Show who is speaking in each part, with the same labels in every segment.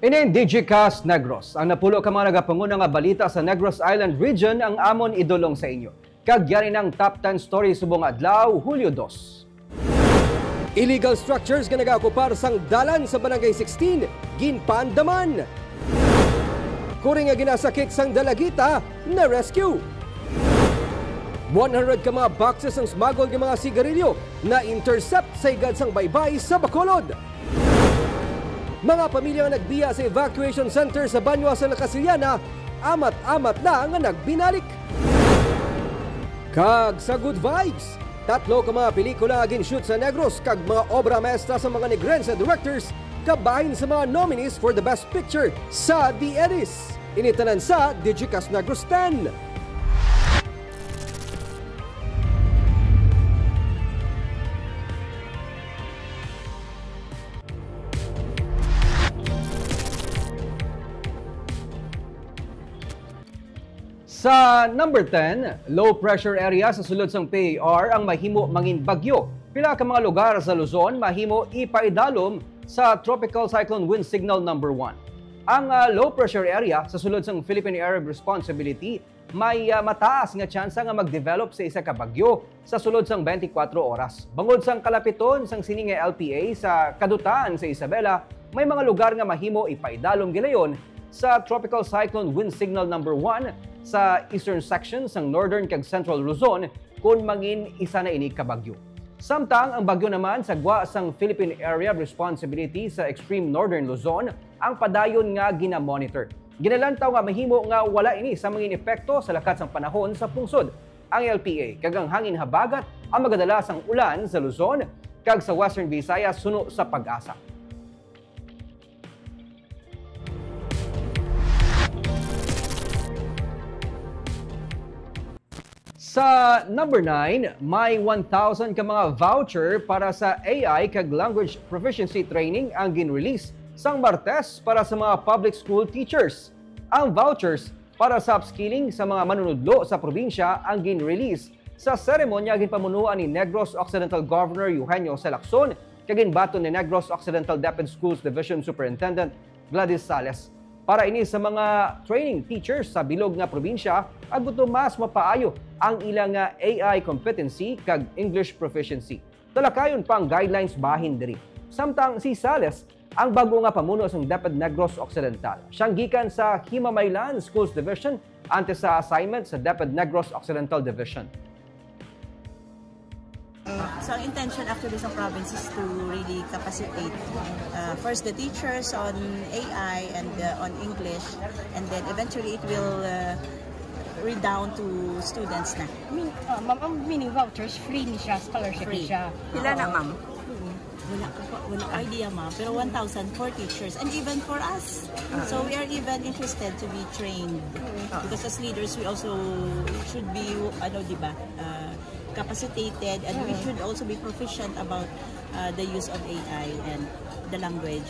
Speaker 1: Inin DigiCast Negros. Ang napulo ka mga nagapanguna nga balita sa Negros Island Region ang amon idulong sa inyo. Kagyari ng top 10 story subong adlaw, Hulyo 2. Illegal structures nga nag-aokupar sang dalan sa Barangay 16, ginpandaman. Kuri nga ginasakit sang dalagita, na rescue. 100 ka mga boxes ang smuggled ng mga sigarilyo na intercept sa igad sang baybay sa Bacolod. Mga pamilya nga nagbiya sa evacuation center sa Banwa sa Lacasillana, amat-amat na nga nagbinalik. Kag sa Good Vibes, 3 ka mga pelikula nga gin-shoot sa Negros kag mga obra maestra sa mga Negrense directors kabahin sa mga nominees for the Best Picture sa The Eddies. Initanan sa DigiCast Negros 10. Sa number 10, low pressure area sa sulod sang PAR ang mahimo mangin bagyo. Pila ka mga lugar sa Luzon mahimo ipaidalom sa Tropical Cyclone Wind Signal number 1. Ang low pressure area sa sulod sang Philippine Area of Responsibility may mataas nga tsansa nga mag-develop sa isa ka bagyo sa sulod sang 24 oras. Bangod sang kalapiton sang sining LPA sa kadutaan sa Isabela, may mga lugar nga mahimo ipaidalom gilayon sa Tropical Cyclone Wind Signal number 1 sa eastern section sang northern kag central Luzon kung mangin isa na ini ka bagyo. Samtang ang bagyo naman sa gwa sang Philippine Area of Responsibility sa extreme northern Luzon ang padayon nga ginamonitor. Ginalantaw nga mahimo nga wala ini sa mangin epekto sa lakat sang panahon sa pungsod. Ang LPA kag ang hangin habagat ang magadala sang ulan sa Luzon kag sa Western Visayas suno sa pag-asa. Sa number 9, may 1,000 ka mga voucher para sa AI kag language proficiency training ang gin-release sang Martes para sa mga public school teachers. Ang vouchers para sa upskilling sa mga manunudlo sa probinsya ang gin-release sa seremonya ginpamunuan ni Negros Occidental Governor Eugenio C. Lacson kag ginbaton ni Negros Occidental DepEd Schools Division Superintendent Gladys Sales. Para ini sa mga training teachers sa bilog nga probinsya, aguto mas mapaayo ang ilang AI competency kag English proficiency. Talakayon pang guidelines bahin diri. Samtang si Sales ang bago nga pamuno sang DepEd Negros Occidental. Siyang gikan sa Himamaylan Schools Division ante sa assignment sa DepEd Negros Occidental Division.
Speaker 2: So ang intention actually sa province is to really capacitate first the teachers on AI and on English, and then eventually it will read down to students na.
Speaker 3: Ma'am, meaning vouchers, free ni siya, scholarship ni siya.
Speaker 2: Pila na, ma'am? Wala idea, ma'am. Pero 1,000 for teachers and even for us. So we are even interested to be trained. Because as leaders, we also should be, diba, capacitated, and we should also be proficient about the use of AI and the language.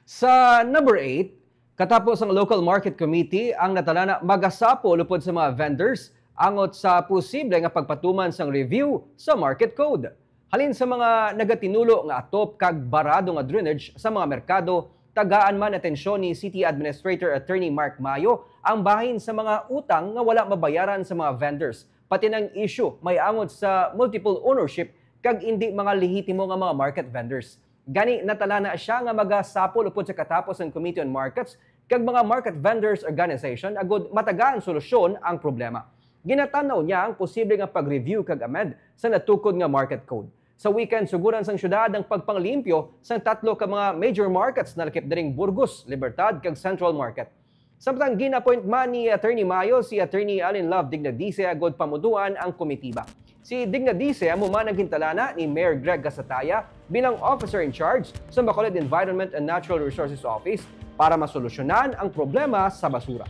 Speaker 1: Sa number 8, katapos ang local market committee ang natalana magasapo lupod sa mga vendors angot sa posible nga pagpatuman sang review sa market code. Halin sa mga nagatinulo nga atop kag barado nga drainage sa mga merkado, tagaan man atensyon ni City Administrator Attorney Mark Mayo ang bahin sa mga utang nga wala mabayaran sa mga vendors. Pati ng issue may angot sa multiple ownership kag hindi mga lehitimo nga mga market vendors. Gani natalana siya nga magasapo upod sa katapos ng Committee on Markets kag mga market vendors organization agud matagaan solusyon ang problema. Ginatanaw niya ang posible nga pag-review kag amend sa natukod nga market code. Sa weekend, suguran sang syudad ang pagpanglimpyo sang 3 ka mga major markets na lakip diring Burgos, Libertad kag Central Market. Samtang gin-appoint man ni Attorney Mayo si Attorney Allen Love Dignadice agud pamuduan ang komitiba. Si Dignadice amo man ang gintalana ni Mayor Greg Gasataya bilang officer in charge sa Bacolod Environment and Natural Resources Office para masolusyonan ang problema sa basura.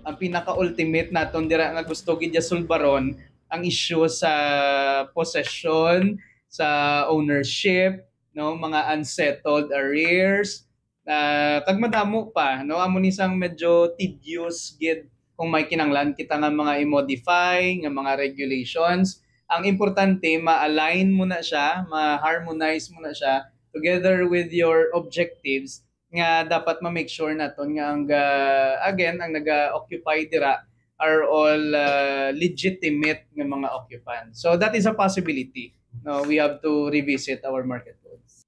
Speaker 4: Ang pinaka-ultimate naton dira nga gusto gid sulbaron ang issue sa possession, sa ownership, no, mga unsettled arrears, kag madamo pa, no, amo ni sang medyo tedious gid kung may kinanglan kita nga mga i-modify, nga mga regulations. Ang importante, ma-align mo na siya, ma-harmonize mo na siya together with your objectives nga dapat ma-make sure naton nga ang again ang naga-occupy dira are all legitimate nga mga occupants. So that is a possibility. No, we have to revisit our market codes.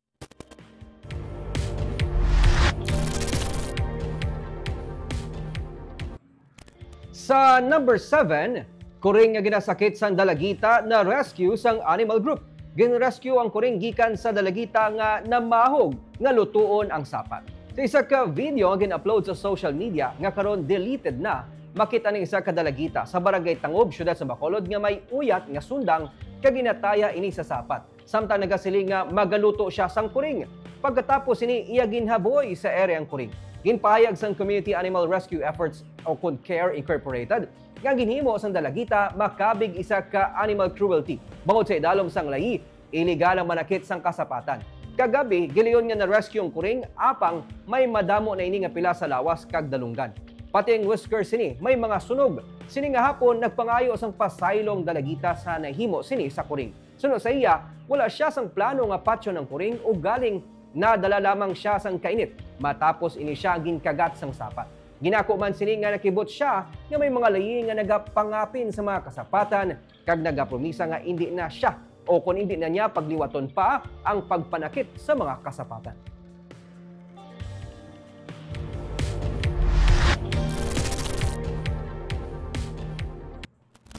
Speaker 1: Sa number 7, kuring nga ginasakit sang dalagita na rescue sang animal group. Ginrescue ang kuring gikan sa dalagita nga namahog nga lutuon ang sapat. Sa isa ka video nga gin-upload sa social media nga karon deleted na, makita ni isa ka dalagita sa barangay Tangob, siyudad sa Bacolod nga may uyat nga sundang kag ginataya ini sa sapat. Samtang nagasiling nga magaluto siya sang kuring. Pagkatapos ini iya ginhaboy sa area ang kuring. Ginpahayag sang Community Animal Rescue Efforts o CARE Incorporated nga ginhimo sang dalagita makabig isa ka animal cruelty. Bangod sa idalom sang layi, iligal ang manakit sang kasapatan. Kagabi, giliyon nga na-rescue ang kuring apang may madamo na ini nga pila sa lawas kag dalunggan. Pati ang whiskers sini may mga sunog. Sini nga hapon nagpangayo sang pasaylong dalagita sa nahimo sini sa kuring. Suno sa iya, wala siya sang plano nga patyo ng kuring o galing nadala lamang siya sang kainit matapos ini siya ginkagat sang sapat. Ginako man sini nga nakibot siya nga may mga layi nga nagapangapin sa mga kasapatan kag nagapromisa nga hindi na siya o kung hindi na niya pagliwaton pa ang pagpanakit sa mga kasapatan.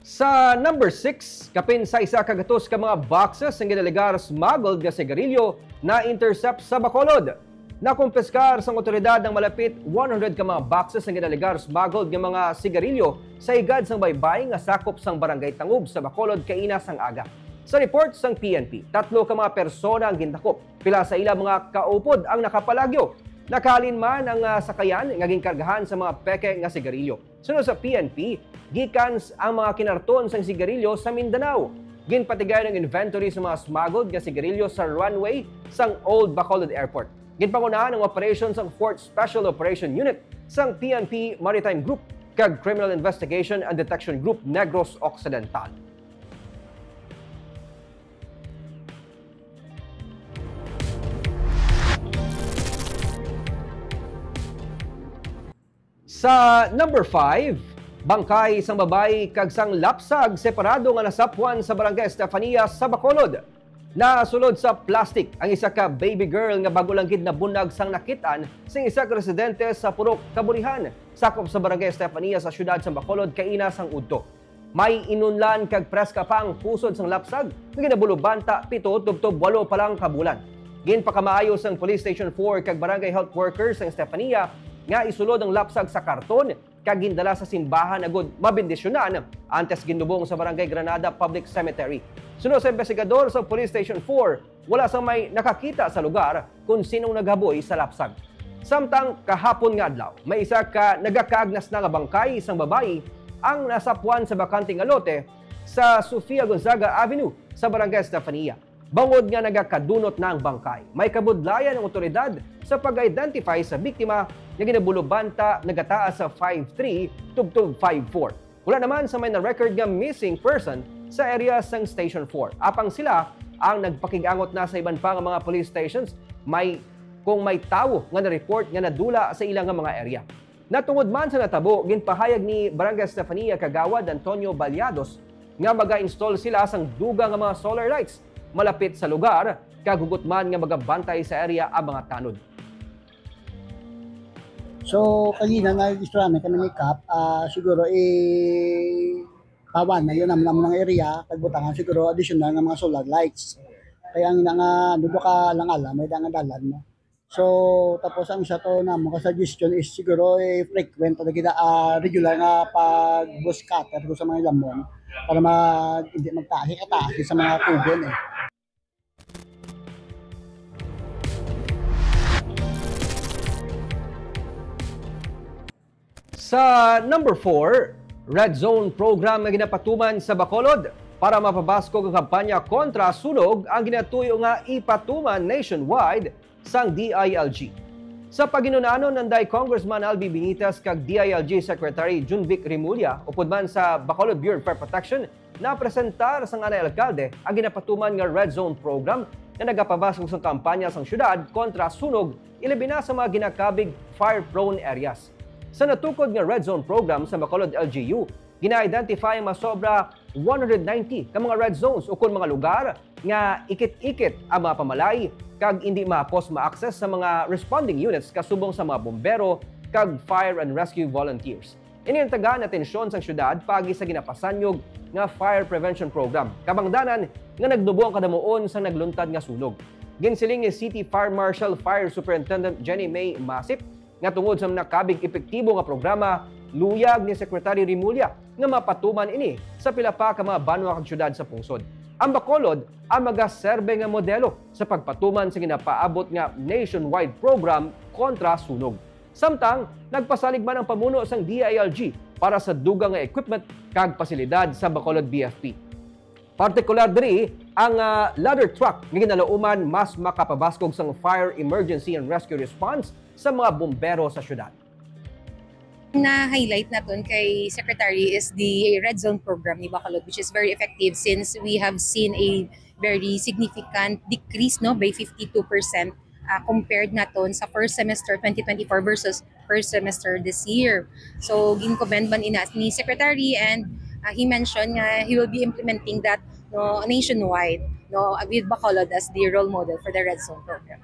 Speaker 1: Sa number 6, kapin sa isa kagatos ka mga boxes ng ginaligar smuggled nga sigarilyo na intercept sa Bacolod. Nakumpiskar sa otoridad ng malapit 100 ka mga boxes ng ginaligar smuggled nga mga sigarilyo sa igad sang baybay nga sakop sang barangay Tangob sa Bacolod kaina sang aga. Sa report sang PNP, 3 ka mga persona ang gintakop. Pila sa ila mga kaupod ang nakapalagyo. Nakalin man ang sakayan nga ginkargahan sa mga peke nga sigarilyo. Sunod sa PNP, gikans ang mga kinarton sang sigarilyo sa Mindanao. Ginpatigay ng inventory sa mga smuggled nga sigarilyo sa runway sang Old Bacolod Airport. Ginpangunahan ang operation sang 4th Special Operation Unit sang PNP Maritime Group kag Criminal Investigation and Detection Group Negros Occidental. Sa number 5, bangkay sang babae kag sang lapsag separado nga nasapuan sa barangay Estefania sa Bacolod. Nasulod sa plastic ang isa ka baby girl nga bago lang gid nabunag sang nakitaan sing isa ka residente sa Purok, Kaburihan, sakop sa barangay Estefania sa siyudad sa Bacolod kaina sang udto. May inunlan kag preska pa ang pusod sang lapsag nga ginabulubanta 7 tubtob 8 pa lang kabulan. Ginpakamaayo sang Police Station 4 kag barangay health workers sang Estefania nga isulod ang lapsag sa karton kag gindala sa simbahan agud mabendisyonan antes ginubong sa barangay Granada Public Cemetery. Sunod sa investigador sa Police Station 4, wala sang may nakakita sa lugar kung sinong naghaboy sa lapsag. Samtang kahapon nga adlaw, may isa ka nagakaagnas na nga bangkay isang babae ang nasapuan sa bakanting lote sa Sofia Gonzaga Avenue sa barangay Estefania. Bangod nga nagakadunot na ang bangkay, may kabudlayan ng otoridad sa pag-identify sa biktima na ginabulubanta nagataas sa 5'3" tubtob 5'4". Wala naman sa may na-record nga missing person sa area sang Station 4. Apang sila ang nagpakigangot na sa iban pa nga mga police stations kung may tawo nga na-report nga nadula sa ilang mga area. Natungod man sa natabo, ginpahayag ni Barangay Estefania Kagawad Antonio Balyados nga maga-install sila sang dugang nga mga solar lights malapit sa lugar, kagugot man nga magabantay sa area ang mga tanod.
Speaker 5: So, kanina na-registrahan na kami CAP, siguro pawan na yun naman ng area, kagbutangan siguro additional ng mga solar lights. Kaya ang nga, doon ka lang alam, may nga dalan mo. So, tapos ang isa to na mga suggestion is siguro frequent na kita regular nga pag-bus cutter sa mga lamon para hindi magtahi-atahi sa mga tubon eh.
Speaker 1: Sa number 4, Red Zone program na ginapatuman sa Bacolod para mapabaskog ang kampanya kontra sunog ang ginatuyo nga ipatuman nationwide sang DILG. Sa paginunanon ng Congressman Albi Benitez kag DILG Secretary Junvic Rimulya upod man sa Bacolod Bureau of Fire Protection na presentar sa nga alkalde ang ginapatuman nga Red Zone program na nagapabasok sa kampanya sa syudad kontra sunog ilabi na sa mga ginakabig fire-prone areas. Sa natukod nga Red Zone program sa Bacolod LGU, gina-identify ang masobra 190 ka mga red zones o kun mga lugar nga ikit-ikit ang mga pamalay kag hindi mapos ma-access sa mga responding units kasubong sa mga bombero kag fire and rescue volunteers. Inintagaan na tensyon sa syudad pagi sa ginapasanyog nga fire prevention program. Kabangdanan nga nagdubo ang kadamuon sa nagluntad nga sunog. Ginsiling ni City Fire Marshal Fire Superintendent Jenny May Masip nga tungod sa nakabig epektibo nga programa, luyag ni Secretary Rimulya nga mapatuman ini sa pila pa ka mga banwa kag syudad sa pungsod. Ang Bacolod ang magaserbe nga modelo sa pagpatuman sa ginapaabot nga nationwide program kontra sunog. Samtang nagpasalig man ang pamuno sang DILG para sa dugang nga equipment kag pasilidad sa Bacolod BFP. Partikular diri ang ladder truck nga ginalauman mas makapabaskog sang fire emergency and rescue response sa mga bombero sa syudad.
Speaker 6: Na-highlight natin kay Secretary is the Red Zone program ni Bacolod, which is very effective since we have seen a very significant decrease by 52% compared naton sa first semester 2024 versus first semester this year. So ginkomend man ina ni Secretary and he mentioned he will be implementing that nationwide with Bacolod as the role model for the Red Zone program.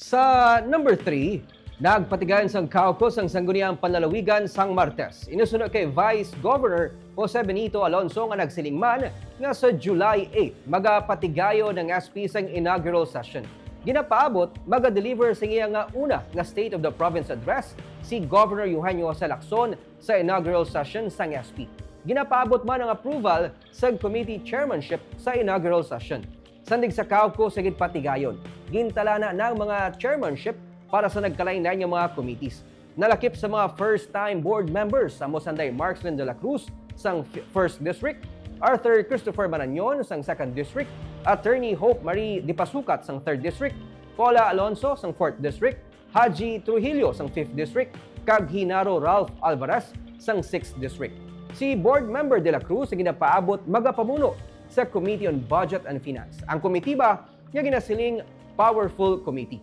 Speaker 1: Sa number 3, nagpatigayon sang kaukos ang sangguniang panlalawigan sang Martes. Inusunod kay Vice Governor Jose Benito Alonso nga nagsiling man nga sa July 8 magapatigayo ng SP sang inaugural session. Ginapaabot, maga-deliver sa iya nga una nga State of the Province Address si Governor Eugenio Jose Lacson sa inaugural session sang SP. Ginapaabot man ang approval sa committee chairmanship sa inaugural session. Sandig sa kauko sa gitpatigayon, gintalana ng mga chairmanship para sa nagkalain-lain ng mga committees. Nalakip sa mga first-time board members sa Mosanday Marcelin de la Cruz sang 1st District, Arthur Christopher Manañon sang 2nd District, Attorney Hope Marie Dipasukat sang 3rd District, Paula Alonso sang 4th District, Haji Trujillo sang 5th District, kag Hinaro Ralph Alvarez sang 6th District. Si Board Member de la Cruz sa ginapaabot magapamuno sa Committee on Budget and Finance. Ang komitiba nga ginasiling Powerful Committee.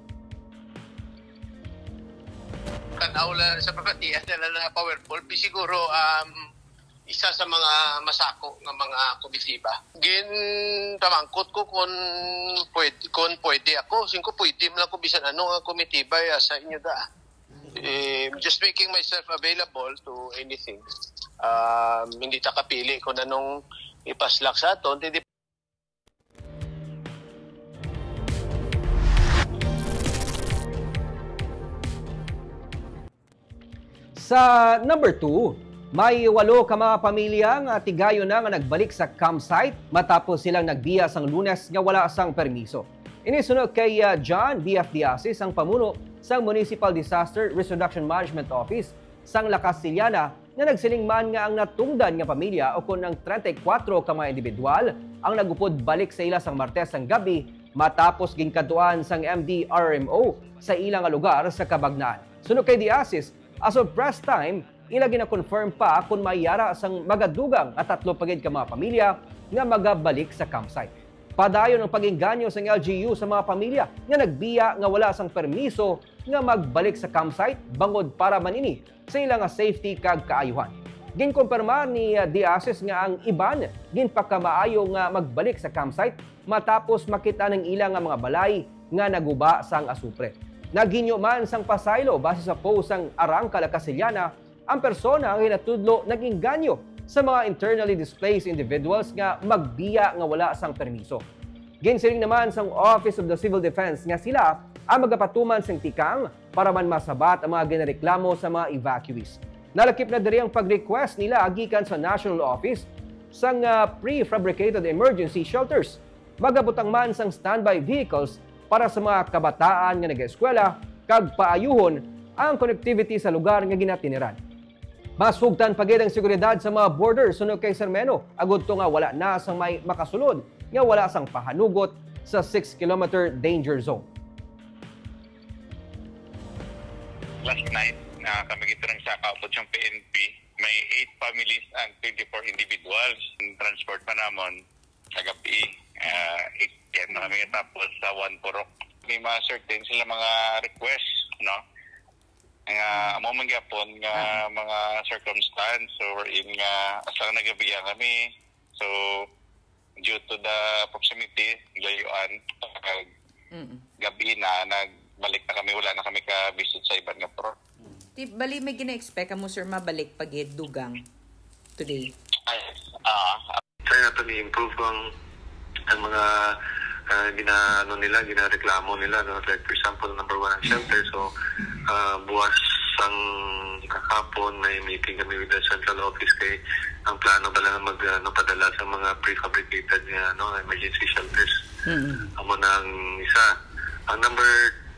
Speaker 7: Kanaula sa pagkatiyan na powerful, siguro isa sa mga masako ng mga komitiba. Gin tamangkot ko kung pwede ako. Singko pwede mo lang ko bisan ano ang komitiba sa inyo da. Just making myself available to anything. Hindi ta kapili kung anong ipaslak sa aton.
Speaker 1: Sa number 2, may 8 ka mga pamilya nga tigayo na nga nagbalik sa campsite matapos silang nagbiya sang Lunes nga wala sang permiso. Inisunod kay John B.F. Diasis ang pamuno sang Municipal Disaster Risk Reduction Management Office sang La Castellana nga nagsiling man nga ang natungdan nga pamilya o kun ang 34 ka mga individual ang nagupod balik sa ila sang Martes ang gabi matapos ginkaduan sang MDRMO sa ilang lugar sa Cabagnaan. Sunod kay Diasis, as of press time, ila gina-confirm pa kung mayara sang magadugang at 3 pagid ka mga pamilya nga magabalik sa campsite. Padayon ang pag-inganyo sang LGU sa mga pamilya nga nagbiya nga wala sang permiso nga magbalik sa campsite bangod para manini sa ilang safety kag kaayuhan. Ginkumpirma ni Diasis nga ang iban ginpakamaayo nga magbalik sa campsite matapos makita ng ilang mga balay nga naguba sang asupre. Naginyo man sang pasaylo base sa post sang Arangka La Castellana ang persona ang hinatudlo nag-inganyo sa mga internally displaced individuals nga magbiya nga wala sang permiso. Ginsiling naman sang Office of the Civil Defense nga sila ang magapatuman sang tikang para man masabat ang mga ginareklamo sa mga evacuees. Nalakip na diri ang pag-request nila gikan sa National Office sang prefabricated emergency shelters. Magabutang man sang standby vehicles para sa mga kabataan nga nag-eskwela kag paayuhon ang connectivity sa lugar nga ginatiniran. Masugtan pagid ang seguridad sa mga border sunod kay Sermeno agud to nga wala na sang may makasulod nga wala sang pahanugot sa 6-kilometer danger zone.
Speaker 8: Last night, kami gito ng sakaupod siyang PNP. May 8 families and 24 individuals. Transport pa namon sa gabi. 8 na kami tapos sa 1 Purok. May mga certain sila mga request, no? Nga amo man gyapon nga mga circumstance, so we're in nga asa nagabiyan kami. So due to the proximity, layuan gabi na nagbalik na kami, wala na kami ka visit sa ibang nga pro.
Speaker 9: Bali may gina-expect mo sir mabalik pag dugang today.
Speaker 8: Try na to ni-improve ang mga ginareklamo nila, no? Like for example, number 1 ang shelter. So buwas ang kahapon may meeting kami with the central office kay ang plano ba lang padala sa mga prefabricated emergency shelters. Amo na ang isa. Ang number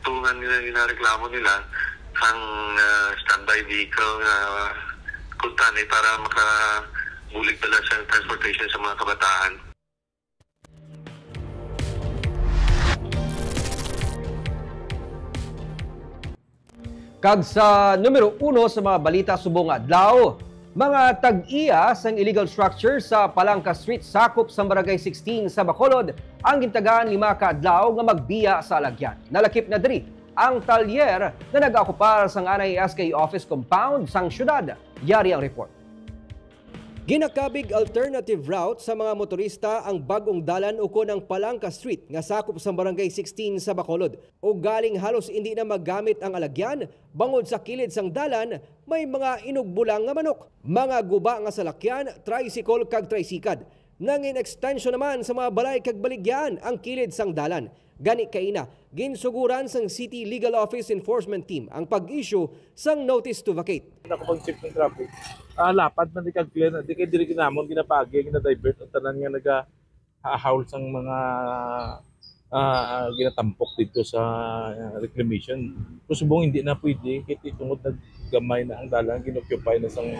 Speaker 8: 2 nga ginareklamo nila ang standby vehicle kuntan para makabulig pala sa transportation sa mga kabataan.
Speaker 1: Kag sa numero 1 sa mga balita subong adlaw, mga tag-iya sang illegal structure sa Palangka Street sakop sa Barangay 16 sa Bacolod ang gintagaan 5 ka adlaw nga magbiya sa alagyan. Nalakip na diri ang talyer na nag-okupar sang anay SK office compound sang syudad. Yari ang report. Ginakabig alternative route sa mga motorista ang bagong dalan uko ng Palangka Street nga sakop sa Barangay 16 sa Bacolod. O galing halos hindi na magamit ang alagyan, bangod sa kilid sang dalan, may mga inugbulang nga manok. Mga guba nga salakyan, tricycle kag tricycad. Nangin extension naman sa mga balay kag baligyan ang kilid sang dalan. Gani kaina, ginsuguran sang City Legal Office Enforcement Team ang pag-issue sang notice to vacate.
Speaker 10: Nakapag-check ng traffic, lapad man di kag-clear, di kay diri ginamon, ginapagi, ginadivert, ang tanan nga nag-haul sang mga ginatampok dito sa reclamation. Kusubong hindi na pwede, kaya tungod naggamay na ang dalan, ginoccupy na sang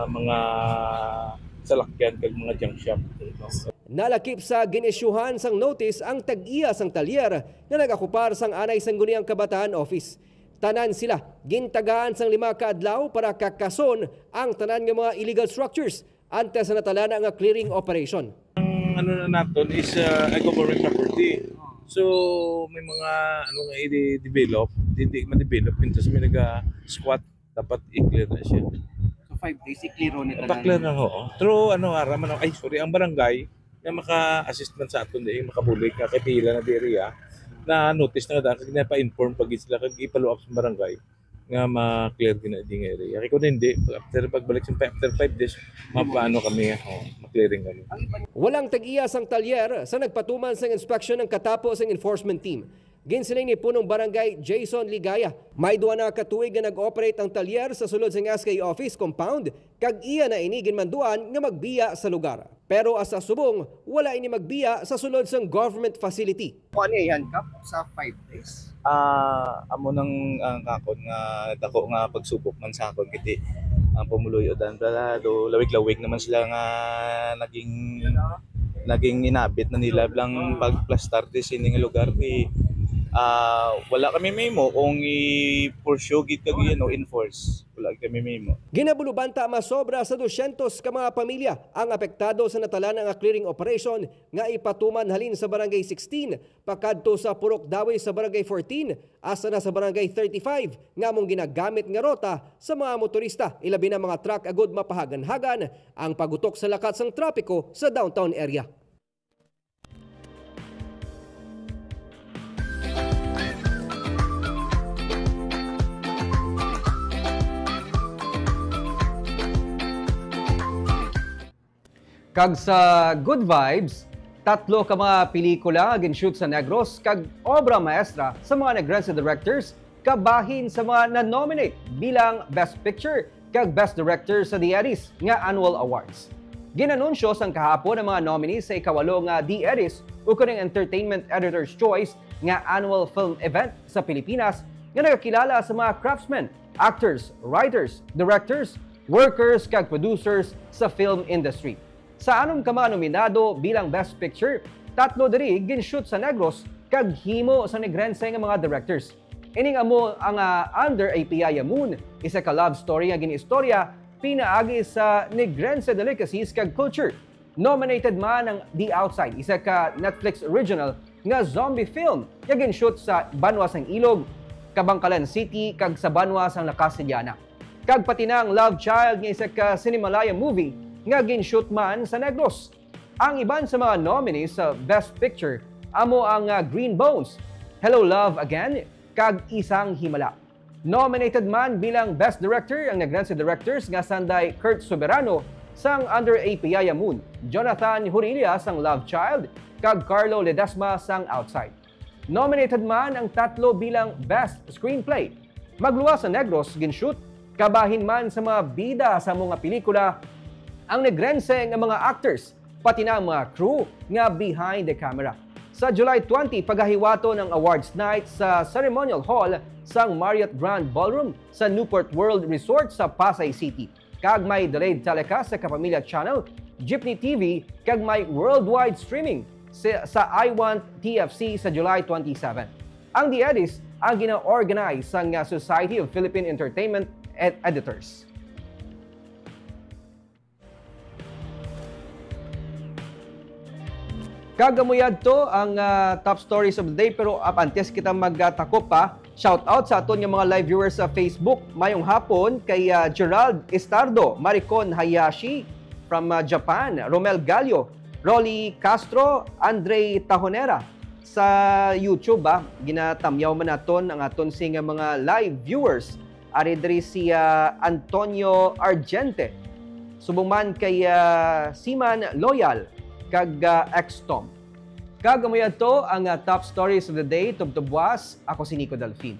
Speaker 10: mga salakyan kag mga junk shop.
Speaker 1: Nalakip sa ginisyuhan sang notice ang tag-iya sang talyer na nag-akupar sang anay sangguniang kabataan office. Tanan sila gintagaan sang 5 ka adlaw para kakason ang tanan nga mga illegal structures antes sa natalana nga clearing operation.
Speaker 10: Ang ano na naton is a government property. So may mga nga i-develop, hindi ma-develop pintas may naga-squat, dapat i-clear na siya.
Speaker 1: 5 days i-clear ni tanan.
Speaker 10: Pa-clear na ho. True ang barangay na maka-assist man sa aton di makabulig nga kay pila na area na notice na dapat na pa-inform pag sila kag i-follow up sa barangay nga ma-clear din ding area. Kay kun hindi after pagbalik sa after 5 days mapaano kami ma-clearing kami.
Speaker 1: Walang tag-iya sang talyer sa nagpatuman sang inspection ng katapos ang enforcement team. Ginsiling ni punong barangay Jason Ligaya. May 2 na katuig na nag-operate ang talyer sa sulod sa SK office compound kag iya na ini ginmanduan nga magbiya sa lugar. Pero asa subong wala ini magbiya sa sulod sang government facility.
Speaker 11: Ano i-handcuff sa 5 days?
Speaker 12: Amo nang kakon nga dako nga pagsubok man sa akon kiti ang pumuluyodan do lawig-lawig naman sila nga naging inabit na nila lang pagplastar di sining lugar ni wala kami memo kung i-pursue gid kag enforce. Wala kami memo.
Speaker 1: Ginabulubanta masobra sa 200 ka mga pamilya ang apektado sa natalana nga clearing operation nga ipatuman halin sa Barangay 16 pakadto sa Purok Dawi sa Barangay 14 asa na sa Barangay 35 nga mong ginagamit nga rota sa mga motorista ilabi na mga truck agud mapahagan-hagan ang pagutok sa lakat sang trapiko sa downtown area. Kag sa Good Vibes, 3 ka mga pelikula nga gin-shoot sa Negros kag obra maestra sa mga Negrense directors kabahin sa mga na-nominate bilang Best Picture kag Best Director sa The Eddies nga annual awards. Ginanunsyo sang kahapon ang mga nominees sa ikawalo nga The Eddies ukuning Entertainment Editor's Choice nga annual film event sa Pilipinas nga nagakilala sa mga craftsmen, actors, writers, directors, workers kag producers sa film industry. Sa anom ka mga nominado bilang Best Picture, 3 diri ginshoot sa Negros kag himo sa Negrense nga mga directors. Ining amo ang Under a Piyaya Moon, isa ka love story nga giniistorya pinaagi sa Negrense delicacies kag culture. Nominated man ang The Outside, isa ka Netflix original nga zombie film nga ginshoot sa Banwas ng Ilog, Kabangkalan City kag sa Banwas ang Nakasilyana. Kag pati na ang Love Child nga isa ka Cinemalaya movie nga ginshoot man sa Negros. Ang iban sa mga nominees sa Best Picture amo ang Green Bones, Hello Love Again, kag Isang Himala. Nominated man bilang Best Director ang Negrense directors nga sanday Kurt Soberano sang Under a Piyaya Moon, Jonathan Hurillas sang Love Child, kag Carlo Ledesma sang Outside. Nominated man ang 3 bilang Best Screenplay. Magluwas sa Negros ginshoot, kabahin man sa mga bida sa mga pelikula ang Negrense nga mga actors, pati na mga crew nga behind the camera. Sa July 20, paghahiwato ng awards night sa Ceremonial Hall sang Marriott Grand Ballroom sa Newport World Resort sa Pasay City. Kag may delayed telecast sa Kapamilya Channel, Jeepney TV, kag may worldwide streaming sa iWant TFC sa July 27. Ang The Eddies ang gina-organize sang Society of Philippine Entertainment Editors. Kagamuyad to ang top stories of the day, pero antes kita magtakop pa, shout out sa aton yung mga live viewers sa Facebook. Mayong hapon kay Gerald Estardo, Maricon Hayashi from Japan, Romel Gallo, Rolly Castro, Andre Tajonera. Sa YouTube, ginatamyaw man naton ang aton sing mga live viewers. Ari diri si Antonio Argente. Subong man kay Siman Loyal, kag X-Tom. Kagamayad to ang top stories of the day. Tubtubwas, ako si Nico Delfin.